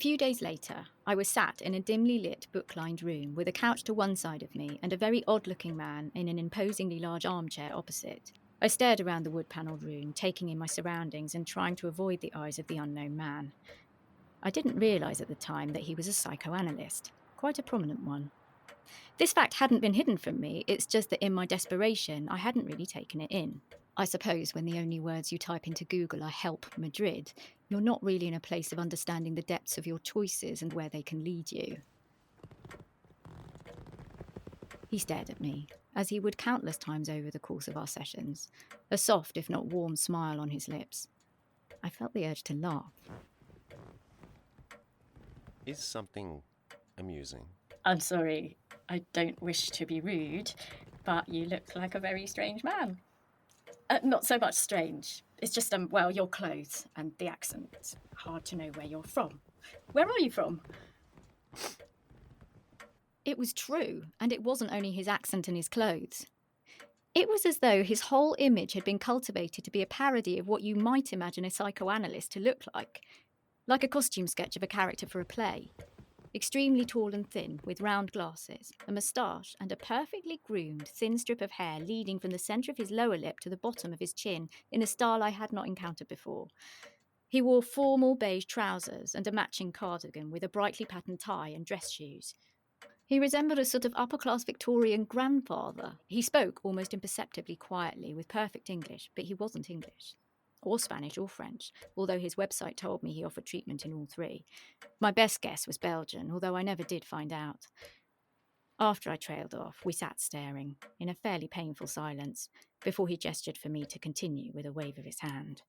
few days later, I was sat in a dimly lit, book-lined room with a couch to one side of me and a very odd-looking man in an imposingly large armchair opposite. I stared around the wood-panelled room, taking in my surroundings and trying to avoid the eyes of the unknown man. I didn't realise at the time that he was a psychoanalyst, quite a prominent one. This fact hadn't been hidden from me, it's just that in my desperation, I hadn't really taken it in. I suppose when the only words you type into Google are "help Madrid," you're not really in a place of understanding the depths of your choices and where they can lead you. He stared at me, as he would countless times over the course of our sessions, a soft if not warm smile on his lips. I felt the urge to laugh. Is something amusing? I'm sorry, I don't wish to be rude, but you look like a very strange man. Not so much strange. It's just, your clothes and the accent. It's hard to know where you're from. Where are you from? It was true, and it wasn't only his accent and his clothes. It was as though his whole image had been cultivated to be a parody of what you might imagine a psychoanalyst to look like a costume sketch of a character for a play. Extremely tall and thin, with round glasses, a moustache, and a perfectly groomed, thin strip of hair leading from the centre of his lower lip to the bottom of his chin in a style I had not encountered before. He wore formal beige trousers and a matching cardigan with a brightly patterned tie and dress shoes. He resembled a sort of upper-class Victorian grandfather. He spoke almost imperceptibly quietly with perfect English, but he wasn't English, or Spanish or French, although his website told me he offered treatment in all three. My best guess was Belgian, although I never did find out. After I trailed off, we sat staring, in a fairly painful silence, before he gestured for me to continue with a wave of his hand.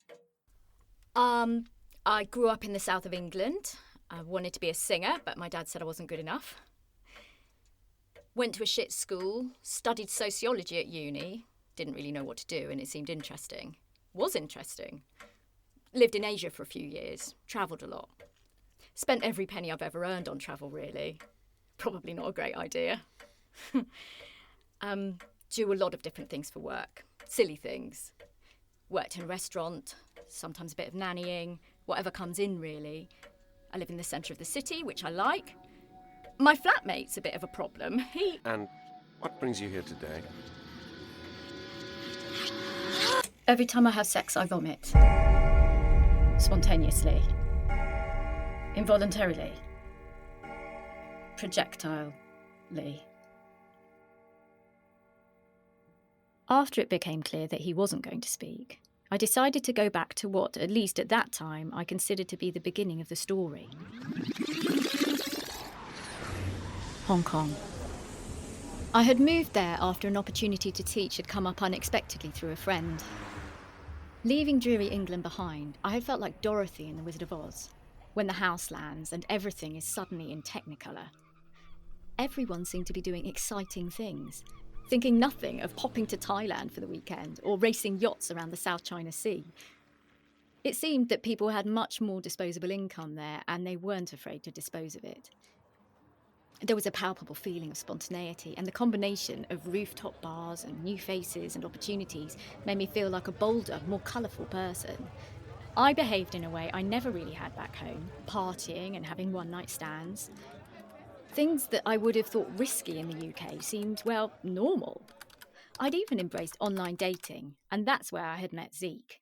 I grew up in the south of England. I wanted to be a singer, but my dad said I wasn't good enough. Went to a shit school, studied sociology at uni, didn't really know what to do, and it seemed interesting. Was interesting. Lived in Asia for a few years, travelled a lot. Spent every penny I've ever earned on travel, really. Probably not a great idea. Do a lot of different things for work. Silly things. Worked in a restaurant, sometimes a bit of nannying, whatever comes in, really. I live in the centre of the city, which I like. My flatmate's a bit of a problem. And what brings you here today? Every time I have sex, I vomit. Spontaneously. Involuntarily. Projectilely. After it became clear that he wasn't going to speak, I decided to go back to what, at least at that time, I considered to be the beginning of the story. Hong Kong. I had moved there after an opportunity to teach had come up unexpectedly through a friend. Leaving dreary England behind, I had felt like Dorothy in The Wizard of Oz, when the house lands and everything is suddenly in Technicolor. Everyone seemed to be doing exciting things, thinking nothing of popping to Thailand for the weekend or racing yachts around the South China Sea. It seemed that people had much more disposable income there and they weren't afraid to dispose of it. There was a palpable feeling of spontaneity, and the combination of rooftop bars and new faces and opportunities made me feel like a bolder, more colourful person. I behaved in a way I never really had back home, partying and having one-night stands. Things that I would have thought risky in the UK seemed, normal. I'd even embraced online dating, and that's where I had met KSiCK.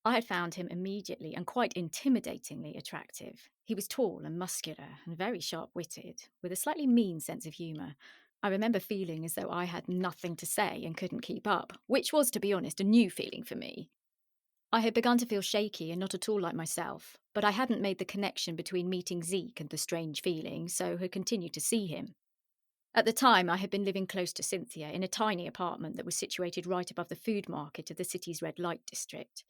I had found him immediately and quite intimidatingly attractive. He was tall and muscular and very sharp-witted, with a slightly mean sense of humour. I remember feeling as though I had nothing to say and couldn't keep up, which was, to be honest, a new feeling for me. I had begun to feel shaky and not at all like myself, but I hadn't made the connection between meeting KSiCK and the strange feeling, so had continued to see him. At the time, I had been living close to Cynthia in a tiny apartment that was situated right above the food market of the city's red light district.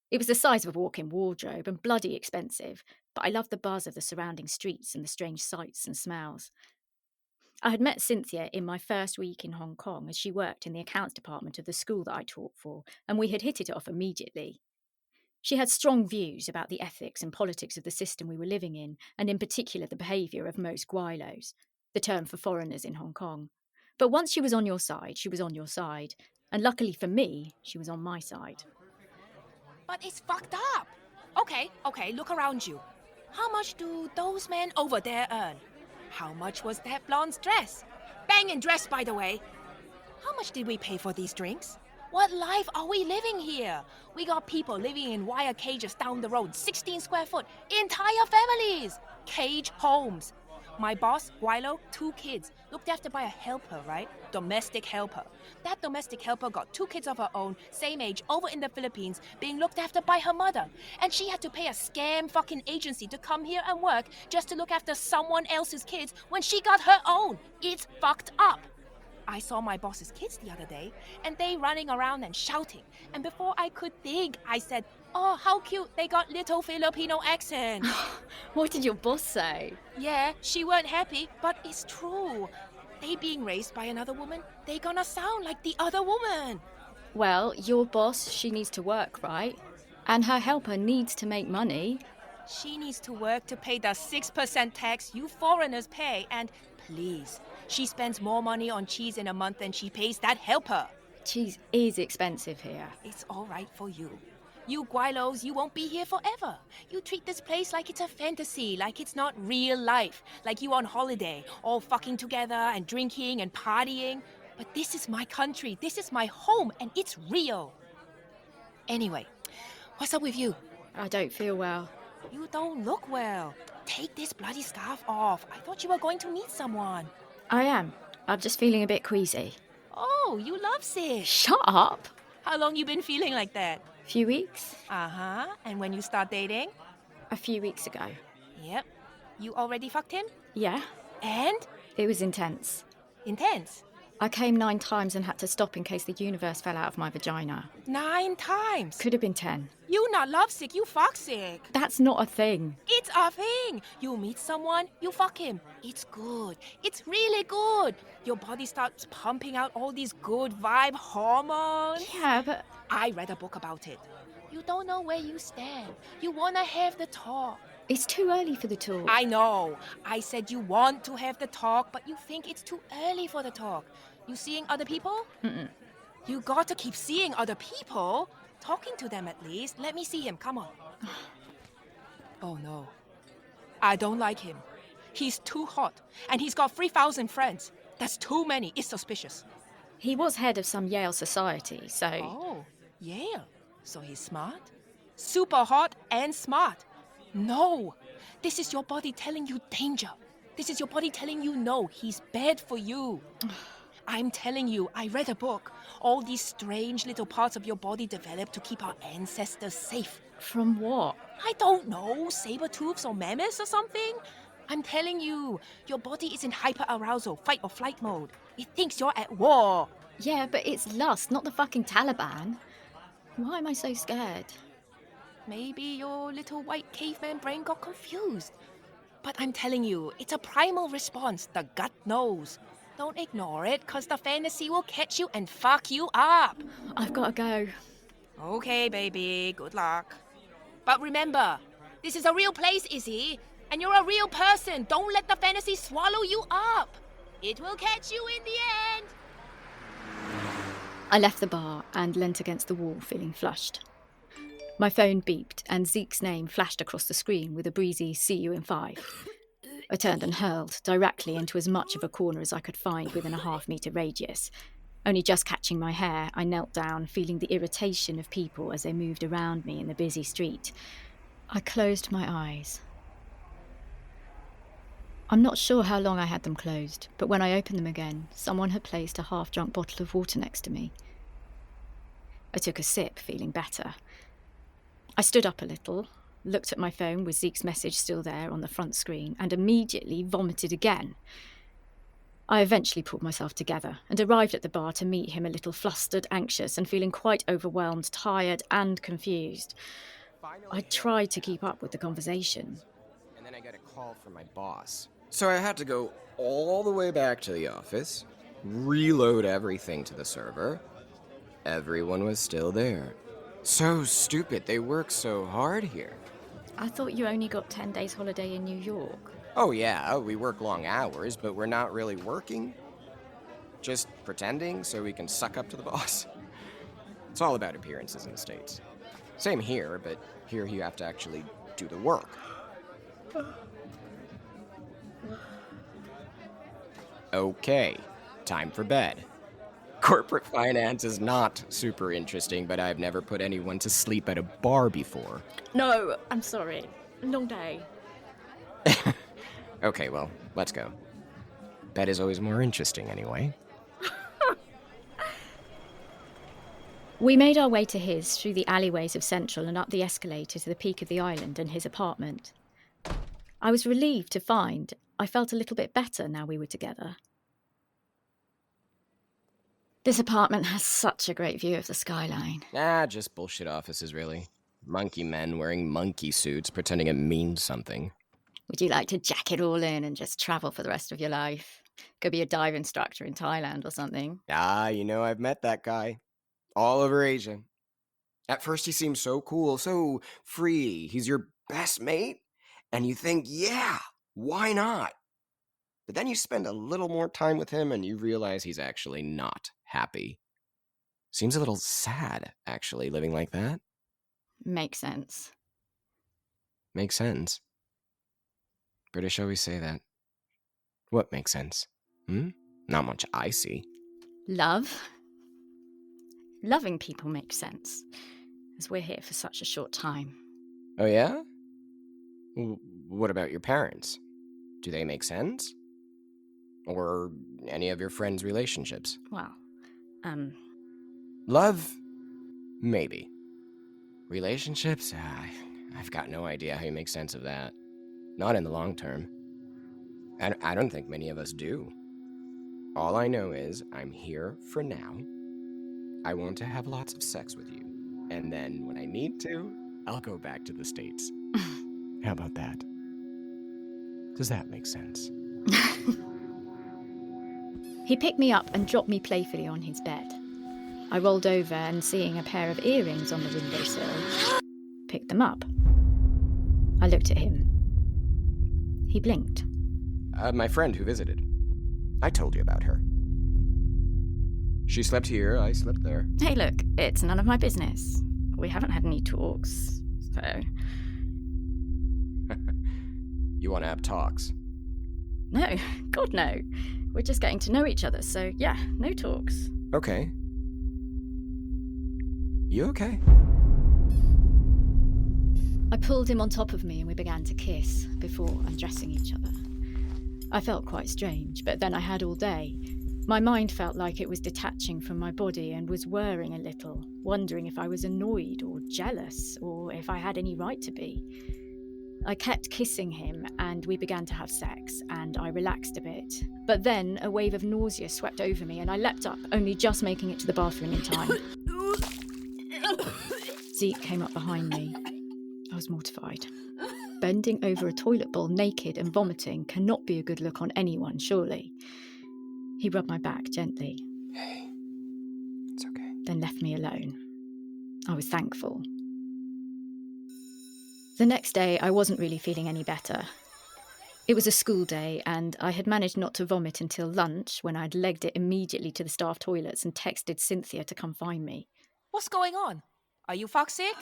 It was the size of a walk-in wardrobe and bloody expensive, but I loved the buzz of the surrounding streets and the strange sights and smells. I had met Cynthia in my first week in Hong Kong as she worked in the accounts department of the school that I taught for, and we had hit it off immediately. She had strong views about the ethics and politics of the system we were living in, and in particular the behaviour of most gwailos, the term for foreigners in Hong Kong. But once she was on your side, she was on your side, and luckily for me, she was on my side. But it's fucked up. Okay, look around you. How much do those men over there earn? How much was that blonde's dress? Banging dress, by the way. How much did we pay for these drinks? What life are we living here? We got people living in wire cages down the road, 16 square foot, entire families. Cage homes. My boss, Guilo, 2 kids, looked after by a helper, right? Domestic helper. That domestic helper got 2 kids of her own, same age, over in the Philippines, being looked after by her mother. And she had to pay a scam fucking agency to come here and work just to look after someone else's kids when she got her own. It's fucked up. I saw my boss's kids the other day, and they running around and shouting. And before I could think, I said, "Oh, how cute, they got little Filipino accents." What did your boss say? Yeah, she weren't happy, but it's true. They being raised by another woman, they gonna sound like the other woman. Well, your boss, she needs to work, right? And her helper needs to make money. She needs to work to pay the 6% tax you foreigners pay, and please, she spends more money on cheese in a month than she pays that helper. Cheese is expensive here. It's all right for you. You Guilos, you won't be here forever. You treat this place like it's a fantasy, like it's not real life, like you on holiday, all fucking together and drinking and partying. But this is my country, this is my home, and it's real. Anyway, what's up with you? I don't feel well. You don't look well. Take this bloody scarf off. I thought you were going to meet someone. I am. I'm just feeling a bit queasy. Oh, you love sis. Shut up! How long you been feeling like that? Few weeks? Uh-huh. And when you start dating? A few weeks ago. Yep. You already fucked him? Yeah, And? it was intense. Intense. I came 9 times and had to stop in case the universe fell out of my vagina. 9 times. Could have been 10. You not lovesick, you fucksick. That's not a thing. It's a thing. You meet someone, you fuck him. It's good. It's really good. Your body starts pumping out all these good vibe hormones. Yeah, but I read a book about it. You don't know where you stand. You wanna have the talk. it's too early for the talk. I know. I said you want to have the talk, but you think it's too early for the talk. You seeing other people? Mm-mm. You got to keep seeing other people. Talking to them at least. Let me see him. Come on. Oh no. I don't like him. He's too hot. And he's got 3,000 friends. That's too many. It's suspicious. He was head of some Yale society, so... Oh, Yale. So he's smart? Super hot and smart. No. This is your body telling you danger. This is your body telling you no. He's bad for you. I'm telling you, I read a book. All these strange little parts of your body developed to keep our ancestors safe. From what? I don't know, saber-tooths or mammoths or something? I'm telling you, your body is in hyper-arousal, fight or flight mode. It thinks you're at war. Yeah, but it's lust, not the fucking Taliban. Why am I so scared? Maybe your little white caveman brain got confused. But I'm telling you, it's a primal response. The gut knows. Don't ignore it, because the fantasy will catch you and fuck you up. I've got to go. Okay, baby, good luck. But remember, this is a real place, Izzy. And you're a real person. Don't let the fantasy swallow you up. It will catch you in the end. I left the bar and leant against the wall, feeling flushed. My phone beeped and Zeke's name flashed across the screen with a breezy "see you in 5." I turned and hurled directly into as much of a corner as I could find within a half-metre radius. Only just catching my hair, I knelt down, feeling the irritation of people as they moved around me in the busy street. I closed my eyes. I'm not sure how long I had them closed, but when I opened them again, someone had placed a half-drunk bottle of water next to me. I took a sip, feeling better. I stood up a little, looked at my phone with Zeke's message still there on the front screen, and immediately vomited again. I eventually pulled myself together and arrived at the bar to meet him a little flustered, anxious, and feeling quite overwhelmed, tired, and confused. I tried to keep up with the conversation. And then I got a call from my boss. So I had to go all the way back to the office, reload everything to the server. Everyone was still there. So stupid, they work so hard here. I thought you only got 10 days holiday in New York. Oh yeah, we work long hours, but we're not really working. Just pretending so we can suck up to the boss. It's all about appearances in the States. Same here, but here you have to actually do the work. Okay, time for bed. Corporate finance is not super interesting, but I've never put anyone to sleep at a bar before. No, I'm sorry. Long day. Okay, well, let's go. Bed is always more interesting anyway. We made our way to his through the alleyways of Central and up the escalator to the peak of the island and his apartment. I was relieved to find I felt a little bit better now we were together. This apartment has such a great view of the skyline. Just bullshit offices, really. Monkey men wearing monkey suits pretending it means something. Would you like to jack it all in and just travel for the rest of your life? Go be a dive instructor in Thailand or something. I've met that guy. All over Asia. At first he seems so cool, so free. He's your best mate. And you think, yeah, why not? But then you spend a little more time with him and you realize he's actually not happy. Seems a little sad, actually, living like that. Makes sense. Makes sense. British always say that. What makes sense? Not much I see. Love. Loving people makes sense, as we're here for such a short time. Oh, yeah? What about your parents? Do they make sense? Or any of your friends' relationships? Well, Love? Maybe. Relationships? I've got no idea how you make sense of that. Not in the long term. I don't think many of us do. All I know is I'm here for now. I want to have lots of sex with you. And then when I need to, I'll go back to the States. How about that? Does that make sense? He picked me up and dropped me playfully on his bed. I rolled over and seeing a pair of earrings on the windowsill, picked them up. I looked at him. He blinked. My friend who visited. I told you about her. She slept here, I slept there. Hey, look, it's none of my business. We haven't had any talks, so... You want to have talks? No, God no. We're just getting to know each other, so yeah, no talks. Okay. You okay? I pulled him on top of me and we began to kiss before undressing each other. I felt quite strange, but then I had all day. My mind felt like it was detaching from my body and was whirring a little, wondering if I was annoyed or jealous or if I had any right to be. I kept kissing him and we began to have sex and I relaxed a bit. But then a wave of nausea swept over me and I leapt up, only just making it to the bathroom in time. Zeke came up behind me. I was mortified. Bending over a toilet bowl naked and vomiting cannot be a good look on anyone, surely. He rubbed my back gently. Hey, it's okay. Then left me alone. I was thankful. The next day, I wasn't really feeling any better. It was a school day, and I had managed not to vomit until lunch, when I'd legged it immediately to the staff toilets and texted Cynthia to come find me. What's going on? Are you sick?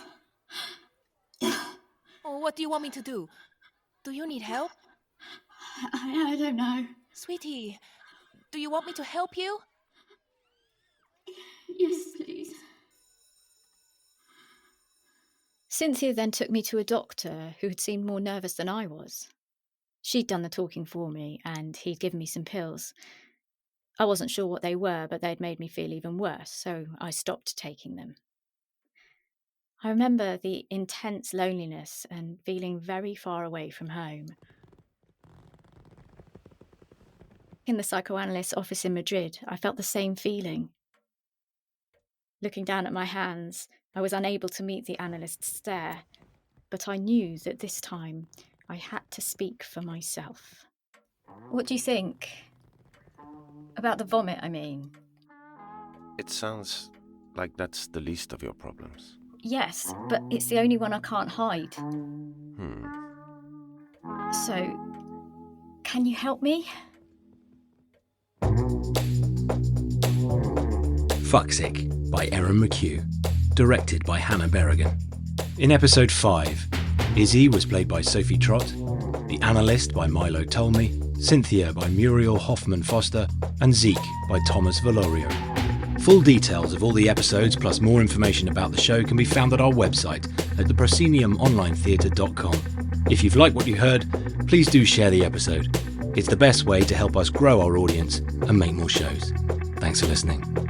Oh, what do you want me to do? Do you need help? I don't know. Sweetie, do you want me to help you? Yes, please. Cynthia then took me to a doctor who had seemed more nervous than I was. She'd done the talking for me, and he'd given me some pills. I wasn't sure what they were, but they'd made me feel even worse, so I stopped taking them. I remember the intense loneliness and feeling very far away from home. In the psychoanalyst's office in Madrid, I felt the same feeling. Looking down at my hands, I was unable to meet the analyst's stare, but I knew that this time I had to speak for myself. What do you think? About the vomit, I mean. It sounds like that's the least of your problems. Yes, but it's the only one I can't hide. So, can you help me? KSiCK by Erin McHugh, directed by Hannah Berrigan. In episode 5, Izzy was played by Sophie Trott, The Analyst by Milo Tolmie, Cynthia by Muriel Hoffman Foster, and Zeke by Thomas Valorio. Full details of all the episodes plus more information about the show can be found at our website at theprosceniumonlinetheatre.com. If you've liked what you heard, please do share the episode. It's the best way to help us grow our audience and make more shows. Thanks for listening.